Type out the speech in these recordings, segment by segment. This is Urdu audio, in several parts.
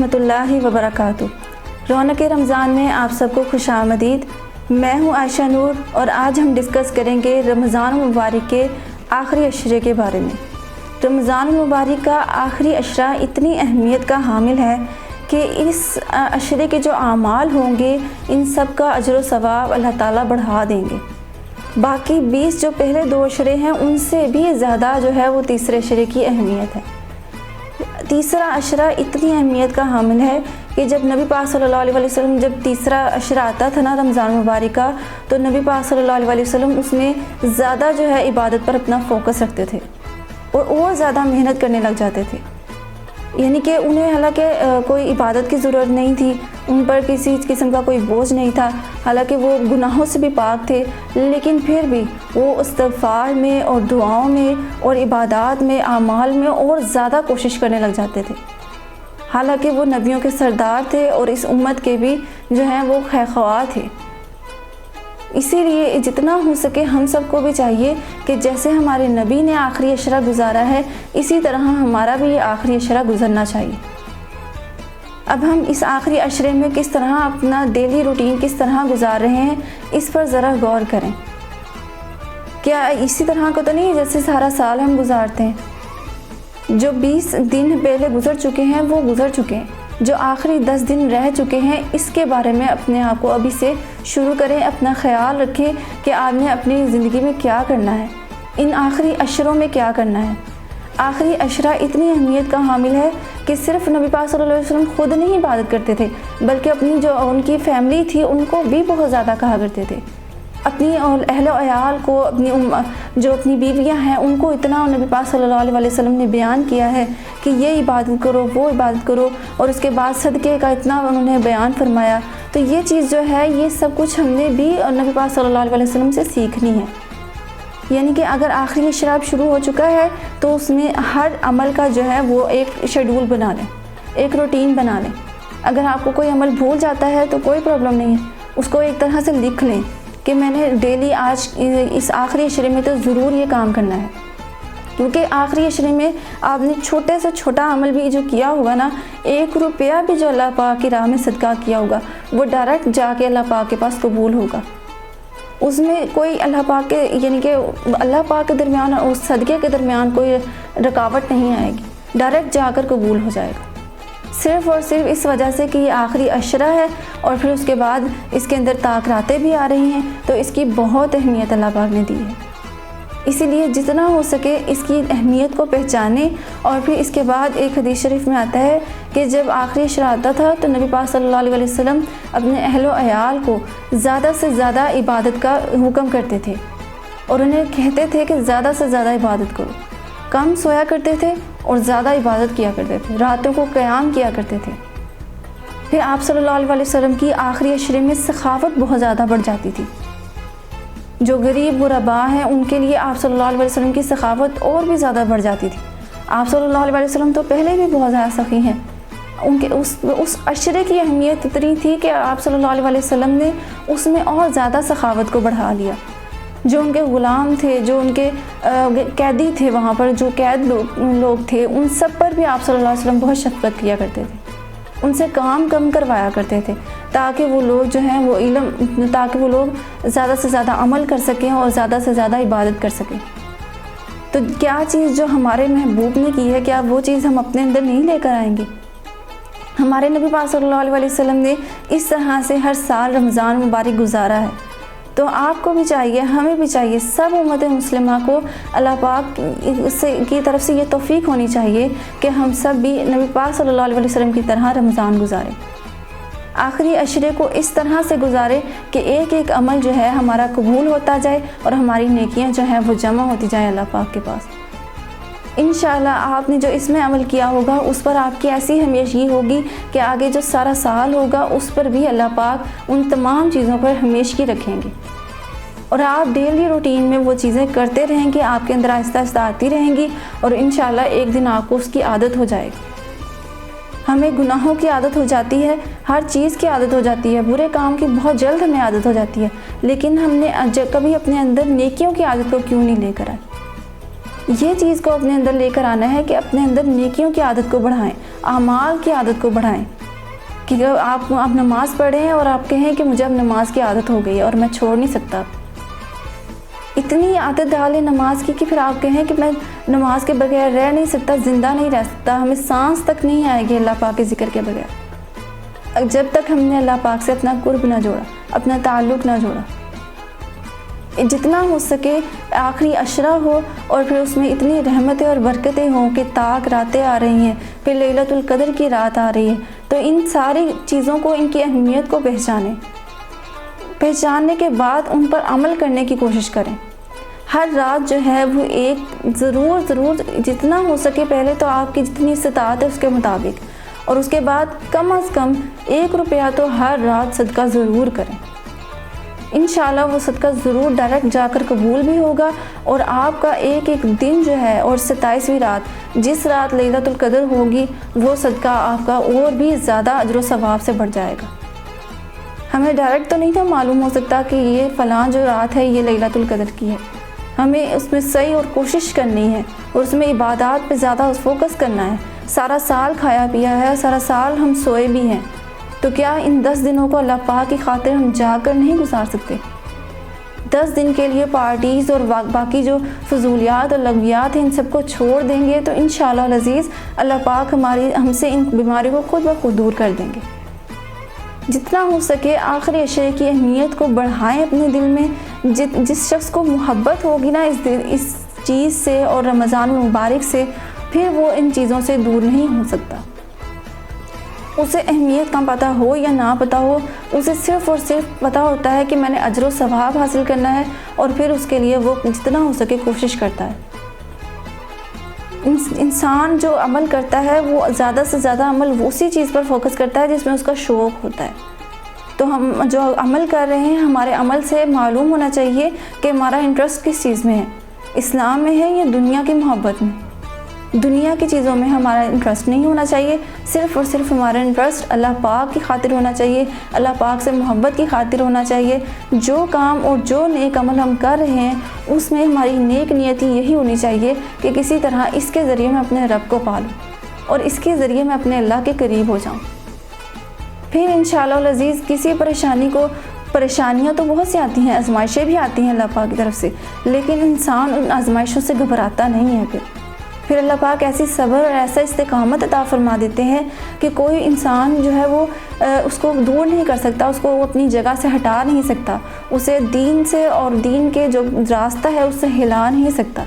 ورحمۃ اللہ وبرکاتہ۔ رونق رمضان میں آپ سب کو خوش آمدید۔ میں ہوں عائشہ نور اور آج ہم ڈسکس کریں گے رمضان المبارک کے آخری عشرے کے بارے میں۔ رمضان المبارک کا آخری عشرہ اتنی اہمیت کا حامل ہے کہ اس عشرے کے جو اعمال ہوں گے ان سب کا اجر و ثواب اللہ تعالیٰ بڑھا دیں گے۔ باقی 20 جو پہلے 2 عشرے ہیں ان سے بھی زیادہ جو ہے وہ تیسرے عشرے کی اہمیت ہے۔ تیسرا عشرہ اتنی اہمیت کا حامل ہے کہ جب نبی پاک صلی اللہ علیہ وسلم جب تیسرا عشرہ آتا تھا نا رمضان مبارک کا، تو نبی پاک صلی اللہ علیہ وسلم اس میں زیادہ جو ہے عبادت پر اپنا فوکس رکھتے تھے اور زیادہ محنت کرنے لگ جاتے تھے۔ یعنی کہ انہیں حالانکہ کوئی عبادت کی ضرورت نہیں تھی، ان پر کسی قسم کا کوئی بوجھ نہیں تھا، حالانکہ وہ گناہوں سے بھی پاک تھے، لیکن پھر بھی وہ استغفار میں اور دعاؤں میں اور عبادات میں اعمال میں اور زیادہ کوشش کرنے لگ جاتے تھے۔ حالانکہ وہ نبیوں کے سردار تھے اور اس امت کے بھی جو ہیں وہ خیر خواہ تھے۔ اسی لیے جتنا ہو سکے ہم سب کو بھی چاہیے کہ جیسے ہمارے نبی نے آخری عشرہ گزارا ہے اسی طرح ہمارا بھی یہ آخری عشرہ گزرنا چاہیے۔ اب ہم اس آخری عشرے میں کس طرح اپنا ڈیلی روٹین کس طرح گزار رہے ہیں اس پر ذرا غور کریں۔ کیا اسی طرح کو تو نہیں جیسے سارا سال ہم گزارتے ہیں؟ جو 20 دن پہلے گزر چکے ہیں وہ گزر چکے ہیں، جو آخری 10 دن رہ چکے ہیں اس کے بارے میں اپنے آپ کو ابھی سے شروع کریں، اپنا خیال رکھیں کہ آپ نے اپنی زندگی میں کیا کرنا ہے، ان آخری عشروں میں کیا کرنا ہے۔ آخری عشرہ اتنی اہمیت کا حامل ہے کہ صرف نبی پاک صلی اللہ علیہ وسلم خود نہیں عبادت کرتے تھے بلکہ اپنی جو ان کی فیملی تھی ان کو بھی بہت زیادہ کہا کرتے تھے۔ اپنی اہل و عیال کو جو اپنی بیویاں ہیں ان کو اتنا نبی پاک صلی اللہ علیہ وسلم نے بیان کیا ہے کہ یہ عبادت کرو وہ عبادت کرو، اور اس کے بعد صدقے کا اتنا انہوں نے بیان فرمایا۔ تو یہ چیز جو ہے یہ سب کچھ ہم نے بھی نبی پاک صلی اللہ علیہ وسلم سے سیکھنی ہے۔ یعنی کہ اگر آخری عشرہ شروع ہو چکا ہے تو اس میں ہر عمل کا جو ہے وہ ایک شیڈول بنا لیں، ایک روٹین بنا لیں۔ اگر آپ کو کوئی عمل بھول جاتا ہے تو کوئی پرابلم نہیں ہے، اس کو ایک طرح سے لکھ لیں کہ میں نے ڈیلی آج اس آخری عشرے میں تو ضرور یہ کام کرنا ہے، کیونکہ آخری عشرے میں آپ نے چھوٹے سے چھوٹا عمل بھی جو کیا ہوگا نا، 1 روپیہ بھی جو اللہ پاک کی راہ میں صدقہ کیا ہوگا وہ ڈائریکٹ جا کے اللہ پاک کے پاس قبول ہوگا۔ اس میں کوئی اللہ پاک کے یعنی کہ اللہ پاک کے درمیان اور اس صدقے کے درمیان کوئی رکاوٹ نہیں آئے گی، ڈائریکٹ جا کر قبول ہو جائے گا، صرف اور صرف اس وجہ سے کہ یہ آخری عشرہ ہے اور پھر اس کے بعد اس کے اندر تاخیراتیں بھی آ رہی ہیں، تو اس کی بہت اہمیت اللہ پاک نے دی ہے۔ اسی لیے جتنا ہو سکے اس کی اہمیت کو پہچانیں۔ اور پھر اس کے بعد ایک حدیث شریف میں آتا ہے کہ جب آخری عشرہ آتا تھا تو نبی پاک صلی اللہ علیہ وسلم اپنے اہل و عیال کو زیادہ سے زیادہ عبادت کا حکم کرتے تھے اور انہیں کہتے تھے کہ زیادہ سے زیادہ عبادت کرو، کم سویا کرتے تھے اور زیادہ عبادت کیا کرتے تھے، راتوں کو قیام کیا کرتے تھے۔ پھر آپ صلی اللہ علیہ وسلم کی آخری عشرے میں سخاوت بہت زیادہ بڑھ جاتی تھی۔ جو غریب غرباء ہیں ان کے لیے آپ صلی اللہ علیہ وسلم کی سخاوت اور بھی زیادہ بڑھ جاتی تھی۔ آپ صلی اللہ علیہ وسلم تو پہلے بھی بہت زیادہ سخی ہیں، ان کے اس عشرے کی اہمیت اتنی تھی کہ آپ صلی اللہ علیہ وسلم نے اس میں اور زیادہ سخاوت کو بڑھا لیا۔ جو ان کے غلام تھے، جو ان کے قیدی تھے، وہاں پر جو قید لوگ تھے، ان سب پر بھی آپ صلی اللہ علیہ وسلم بہت شفقت کیا کرتے تھے، ان سے کام کم کروایا کرتے تھے تاکہ وہ لوگ جو ہیں وہ تاکہ وہ لوگ زیادہ سے زیادہ عمل کر سکیں اور زیادہ سے زیادہ عبادت کر سکیں۔ تو کیا چیز جو ہمارے محبوب نے کی ہے، کیا وہ چیز ہم اپنے اندر نہیں لے کر آئیں گے؟ ہمارے نبی پاک صلی اللہ علیہ وسلم نے اس طرح سے ہر سال رمضان مبارک گزارا ہے، تو آپ کو بھی چاہیے، ہمیں بھی چاہیے، سب امت مسلمہ کو اللہ پاک کی طرف سے یہ توفیق ہونی چاہیے کہ ہم سب بھی نبی پاک صلی اللہ علیہ وسلم کی طرح رمضان گزاریں، آخری عشرے کو اس طرح سے گزارے کہ ایک ایک عمل جو ہے ہمارا قبول ہوتا جائے اور ہماری نیکیاں جو ہیں وہ جمع ہوتی جائیں اللہ پاک کے پاس۔ انشاءاللہ آپ نے جو اس میں عمل کیا ہوگا اس پر آپ کی ایسی ہمیشگی ہوگی کہ آگے جو سارا سال ہوگا اس پر بھی اللہ پاک ان تمام چیزوں پر ہمیشگی رکھیں گے، اور آپ ڈیلی روٹین میں وہ چیزیں کرتے رہیں گے، آپ کے اندر آہستہ آہستہ آتی رہیں گی اور انشاءاللہ ایک دن آپ کو اس کی عادت ہو جائے گی۔ ہمیں گناہوں کی عادت ہو جاتی ہے، ہر چیز کی عادت ہو جاتی ہے، برے کام کی بہت جلد ہمیں عادت ہو جاتی ہے، لیکن ہم نے کبھی اپنے اندر نیکیوں کی عادت کو کیوں نہیں لے کر آئے؟ یہ چیز کو اپنے اندر لے کر آنا ہے کہ اپنے اندر نیکیوں کی عادت کو بڑھائیں، اعمال کی عادت کو بڑھائیں، کہ آپ نماز پڑھیں اور آپ کہیں کہ مجھے اب نماز کی عادت ہو گئی ہے اور میں چھوڑ نہیں سکتا، اتنی عادت ڈالیں نماز کی کہ پھر آپ کہیں کہ میں نماز کے بغیر رہ نہیں سکتا، زندہ نہیں رہ سکتا، ہمیں سانس تک نہیں آئے گی اللہ پاک کے ذکر کے بغیر، جب تک ہم نے اللہ پاک سے اپنا قرب نہ جوڑا، اپنا تعلق نہ جوڑا۔ جتنا ہو سکے آخری عشرہ ہو اور پھر اس میں اتنی رحمتیں اور برکتیں ہوں کہ طاق راتیں آ رہی ہیں، پھر لیلۃ القدر کی رات آ رہی ہے، تو ان ساری چیزوں کو، ان کی اہمیت کو پہچاننے کے بعد ان پر عمل کرنے کی کوشش کریں۔ ہر رات جو ہے وہ ایک ضرور جتنا ہو سکے، پہلے تو آپ کی جتنی استطاعت ہے اس کے مطابق، اور اس کے بعد کم از کم 1 روپیہ تو ہر رات صدقہ ضرور کریں۔ انشاءاللہ وہ صدقہ ضرور ڈائریکٹ جا کر قبول بھی ہوگا، اور آپ کا ایک دن جو ہے، اور 27ویں رات جس رات لیلۃ القدر ہوگی، وہ صدقہ آپ کا اور بھی زیادہ اجر و ثواب سے بڑھ جائے گا۔ ہمیں ڈائریکٹ تو نہیں تھا معلوم ہو سکتا کہ یہ فلاں جو رات ہے یہ لیلۃ القدر کی ہے، ہمیں اس میں صحیح اور کوشش کرنی ہے، اور اس میں عبادات پہ زیادہ فوکس کرنا ہے۔ سارا سال کھایا پیا ہے، سارا سال ہم سوئے بھی ہیں، تو کیا ان 10 دنوں کو اللہ پاک کی خاطر ہم جا کر نہیں گزار سکتے؟ 10 دن کے لیے پارٹیز اور باقی جو فضولیات اور لغویات ہیں ان سب کو چھوڑ دیں گے تو انشاءاللہ العزیز اللہ پاک ہم سے ان بیماریوں کو خود بخود دور کر دیں گے۔ جتنا ہو سکے آخری عشرے کی اہمیت کو بڑھائیں اپنے دل میں۔ جس شخص کو محبت ہوگی نا اس چیز سے اور رمضان المبارک سے، پھر وہ ان چیزوں سے دور نہیں ہو سکتا۔ اسے اہمیت کا پتہ ہو یا نہ پتہ ہو، اسے صرف اور صرف پتہ ہوتا ہے کہ میں نے اجر و ثواب حاصل کرنا ہے، اور پھر اس کے لیے وہ جتنا ہو سکے کوشش کرتا ہے۔ انسان جو عمل کرتا ہے وہ زیادہ سے زیادہ عمل اسی چیز پر فوکس کرتا ہے جس میں اس کا شوق ہوتا ہے۔ تو ہم جو عمل کر رہے ہیں، ہمارے عمل سے معلوم ہونا چاہیے کہ ہمارا انٹرسٹ کس چیز میں ہے، اسلام میں ہے یا دنیا کی محبت میں۔ دنیا کی چیزوں میں ہمارا انٹرسٹ نہیں ہونا چاہیے، صرف اور صرف ہمارا انٹرسٹ اللہ پاک کی خاطر ہونا چاہیے، اللہ پاک سے محبت کی خاطر ہونا چاہیے۔ جو کام اور جو نیک عمل ہم کر رہے ہیں اس میں ہماری نیک نیتی یہی ہونی چاہیے کہ کسی طرح اس کے ذریعے میں اپنے رب کو پالوں اور اس کے ذریعے میں اپنے اللہ کے قریب ہو جاؤں۔ پھر انشاءاللہ العزیز کسی پریشانیاں تو بہت سی آتی ہیں، آزمائشیں بھی آتی ہیں اللہ پاک کی طرف سے، لیکن انسان ان آزمائشوں سے گھبراتا نہیں ہے۔ پھر اللہ پاک ایسی صبر اور ایسا استقامت عطا فرما دیتے ہیں کہ کوئی انسان جو ہے وہ اس کو دور نہیں کر سکتا، اس کو وہ اپنی جگہ سے ہٹا نہیں سکتا، اسے دین سے اور دین کے جو راستہ ہے اس سے ہلا نہیں سکتا۔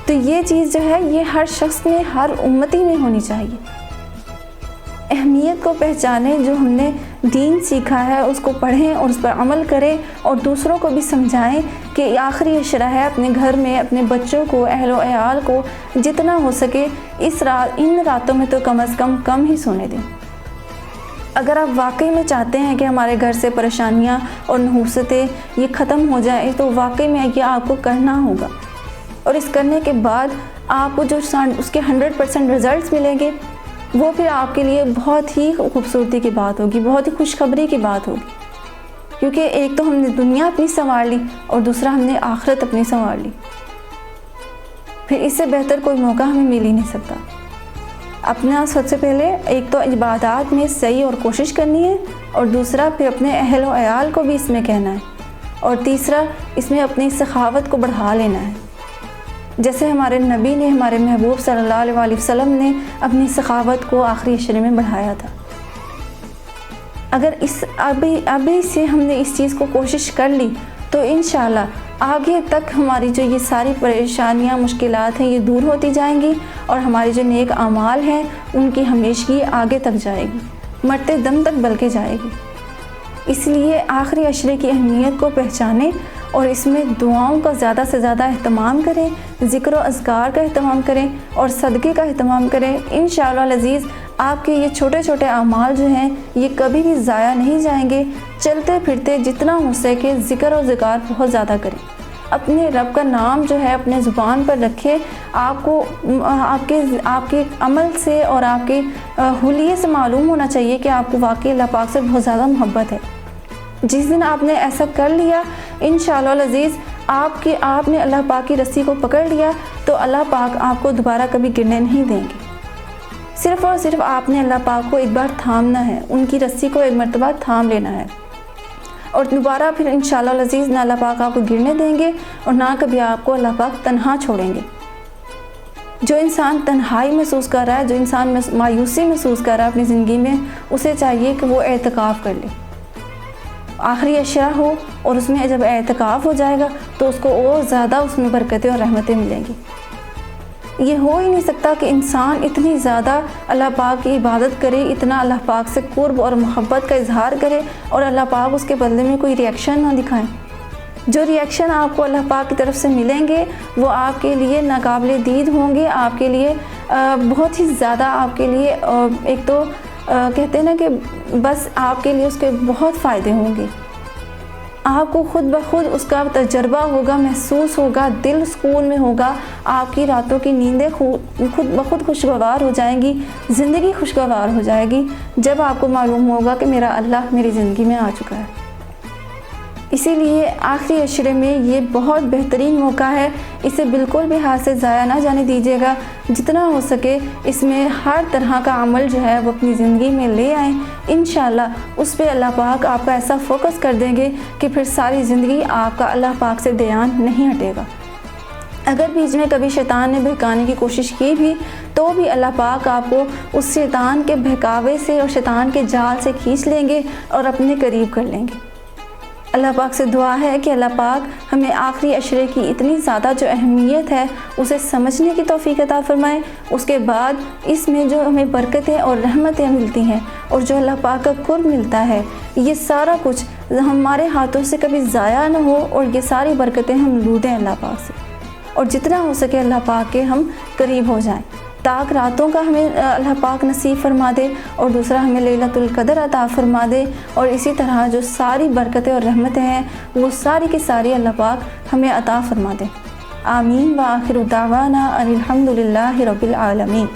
تو یہ چیز جو ہے یہ ہر شخص میں، ہر امتی میں ہونی چاہیے۔ اہمیت کو پہچانیں، جو ہم نے دین سیکھا ہے اس کو پڑھیں اور اس پر عمل کریں، اور دوسروں کو بھی سمجھائیں کہ آخری عشرہ ہے، اپنے گھر میں اپنے بچوں کو، اہل و عیال کو جتنا ہو سکے ان راتوں میں تو کم از کم ہی سونے دیں۔ اگر آپ واقعی میں چاہتے ہیں کہ ہمارے گھر سے پریشانیاں اور نحوستیں یہ ختم ہو جائیں، تو واقعی میں یہ آپ کو کرنا ہوگا، اور اس کرنے کے بعد آپ کو جو اس کے 100% رزلٹس ملیں گے وہ پھر آپ کے لیے بہت ہی خوبصورتی کی بات ہوگی، بہت ہی خوشخبری کی بات ہوگی، کیونکہ ایک تو ہم نے دنیا اپنی سنوار لی اور دوسرا ہم نے آخرت اپنی سنوار لی۔ پھر اس سے بہتر کوئی موقع ہمیں مل ہی نہیں سکتا۔ اپنا سب سے پہلے ایک تو عبادات میں صحیح اور کوشش کرنی ہے، اور دوسرا پھر اپنے اہل و عیال کو بھی اس میں کہنا ہے، اور تیسرا اس میں اپنی سخاوت کو بڑھا لینا ہے، جیسے ہمارے نبی نے، ہمارے محبوب صلی اللہ علیہ وآلہ وسلم نے اپنی سخاوت کو آخری عشرے میں بڑھایا تھا۔ اگر ابھی سے ہم نے اس چیز کو کوشش کر لی تو انشاءاللہ آگے تک ہماری جو یہ ساری پریشانیاں، مشکلات ہیں یہ دور ہوتی جائیں گی، اور ہماری جو نیک اعمال ہیں ان کی ہمیشگی آگے تک جائے گی، مرتے دم تک بلکہ جائے گی۔ اس لیے آخری عشرے کی اہمیت کو پہچانیں اور اس میں دعاؤں کا زیادہ سے زیادہ اہتمام کریں، ذکر و اذکار کا اہتمام کریں اور صدقے کا اہتمام کریں۔ انشاءاللہ العزیز آپ کے یہ چھوٹے چھوٹے اعمال جو ہیں یہ کبھی بھی ضائع نہیں جائیں گے۔ چلتے پھرتے جتنا ہو سکے ذکر و اذکار بہت زیادہ کریں، اپنے رب کا نام جو ہے اپنے زبان پر رکھے۔ آپ کو آپ کے عمل سے اور آپ کے حلیے سے معلوم ہونا چاہیے کہ آپ کو واقعی اللہ پاک سے بہت زیادہ محبت ہے۔ جس دن آپ نے ایسا کر لیا انشاءاللہ العزیز آپ نے اللہ پاک کی رسی کو پکڑ لیا تو اللہ پاک آپ کو دوبارہ کبھی گرنے نہیں دیں گے۔ صرف اور صرف آپ نے اللہ پاک کو ایک بار تھامنا ہے، ان کی رسی کو ایک مرتبہ تھام لینا ہے، اور دوبارہ پھر انشاءاللہ العزیز نہ اللہ پاک آپ کو گرنے دیں گے اور نہ کبھی آپ کو اللہ پاک تنہا چھوڑیں گے۔ جو انسان تنہائی محسوس کر رہا ہے، جو انسان مایوسی محسوس کر رہا ہے اپنی زندگی میں، اسے چاہیے کہ وہ اعتکاف کر لے، آخری عشرہ ہو، اور اس میں جب اعتکاف ہو جائے گا تو اس کو اور زیادہ اس میں برکتیں اور رحمتیں ملیں گی۔ یہ ہو ہی نہیں سکتا کہ انسان اتنی زیادہ اللہ پاک کی عبادت کرے، اتنا اللہ پاک سے قرب اور محبت کا اظہار کرے اور اللہ پاک اس کے بدلے میں کوئی ریئیکشن نہ دکھائیں۔ جو ریئیکشن آپ کو اللہ پاک کی طرف سے ملیں گے وہ آپ کے لیے ناقابل دید ہوں گے، آپ کے لیے بہت ہی زیادہ، آپ کے لیے ایک تو کہتے ہیں نا کہ بس آپ کے لیے اس کے بہت فائدے ہوں گے۔ آپ کو خود بخود اس کا تجربہ ہوگا، محسوس ہوگا، دل سکون میں ہوگا، آپ کی راتوں کی نیندیں خود بخود خوشگوار ہو جائیں گی، زندگی خوشگوار ہو جائے گی جب آپ کو معلوم ہوگا کہ میرا اللہ میری زندگی میں آ چکا ہے۔ اسی لیے آخری عشرے میں یہ بہت بہترین موقع ہے، اسے بالکل بھی ہاتھ سے ضائع نہ جانے دیجیے گا۔ جتنا ہو سکے اس میں ہر طرح کا عمل جو ہے وہ اپنی زندگی میں لے آئیں، انشاءاللہ اس پہ اللہ پاک آپ کا ایسا فوکس کر دیں گے کہ پھر ساری زندگی آپ کا اللہ پاک سے دھیان نہیں ہٹے گا۔ اگر بیچ میں کبھی شیطان نے بہکانے کی کوشش کی بھی تو بھی اللہ پاک آپ کو اس شیطان کے بہکاوے سے اور شیطان کے جال سے کھینچ لیں گے اور اپنے قریب کر لیں گے۔ اللہ پاک سے دعا ہے کہ اللہ پاک ہمیں آخری عشرے کی اتنی زیادہ جو اہمیت ہے اسے سمجھنے کی توفیق عطا فرمائے، اس کے بعد اس میں جو ہمیں برکتیں اور رحمتیں ملتی ہیں اور جو اللہ پاک کا قرب ملتا ہے، یہ سارا کچھ ہمارے ہاتھوں سے کبھی ضائع نہ ہو اور یہ ساری برکتیں ہم لوٹیں اللہ پاک سے، اور جتنا ہو سکے اللہ پاک کے ہم قریب ہو جائیں، تاک راتوں کا ہمیں اللہ پاک نصیب فرما دے، اور دوسرا ہمیں لیلۃ القدر عطا فرما دے، اور اسی طرح جو ساری برکتیں اور رحمتیں ہیں وہ ساری کی ساری اللہ پاک ہمیں عطا فرما دے۔ آمین۔ وآخر دعوانا ان الحمد للہ رب العالمین۔